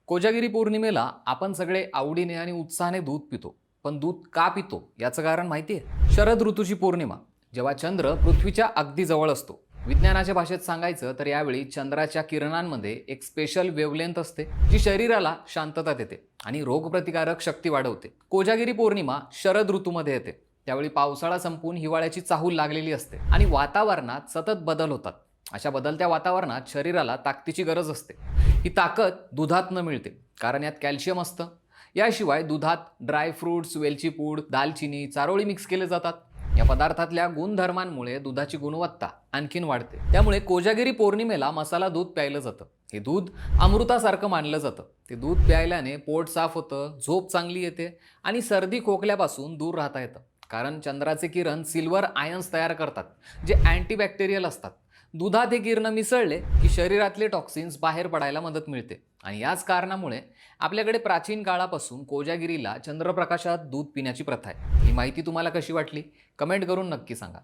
कोजागिरी पौर्णिमेला आपण सगळे आवडीने आणि उत्साहाने दूध पितो. पण दूध का पितो याचं कारण माहिती आहे? शरद ऋतूची पौर्णिमा, जेव्हा चंद्र पृथ्वीच्या अगदी जवळ असतो. विज्ञानाच्या भाषेत सांगायचं तर यावेळी चंद्राच्या किरणांमध्ये एक स्पेशल वेवलेंथ असते, जी शरीराला शांतता देते आणि रोगप्रतिकारक शक्ती वाढवते. कोजागिरी पौर्णिमा शरद ऋतूमध्ये येते. त्यावेळी पावसाळा संपून हिवाळ्याची चाहूल लागलेली असते आणि वातावरणात सतत बदल होतात. अशा बदलत्या वातावरणात शरीराला ताकदीची गरज असते. ही ताकद दुधातनं मिळते, कारण यात कॅल्शियम असतं. याशिवाय दुधात ड्रायफ्रुट्स, वेलची पूड, दालचिनी, चारोळी मिक्स केले जातात. या पदार्थातल्या गुणधर्मांमुळे दुधाची गुणवत्ता आणखीन वाढते. त्यामुळे कोजागिरी पौर्णिमेला मसाला दूध प्यायलं जातं. हे दूध अमृतासारखं मानलं जातं. ते दूध प्यायल्याने पोट साफ होतं, झोप चांगली येते आणि सर्दी खोकल्यापासून दूर राहता येतं. कारण चंद्राचे किरण सिल्वर आयन्स तयार करतात, जे अँटीबॅक्टेरियल असतात. दुधात हे किरण मिसळले की शरीरातले टॉक्सिन्स बाहेर पडायला मदत मिळते. आणि याच कारणामुळे आपल्याकडे प्राचीन काळापासून कोजागिरीला चंद्रप्रकाशात दूध पिण्याची प्रथा आहे. ही माहिती तुम्हाला कशी वाटली? कमेंट करून नक्की सांगा.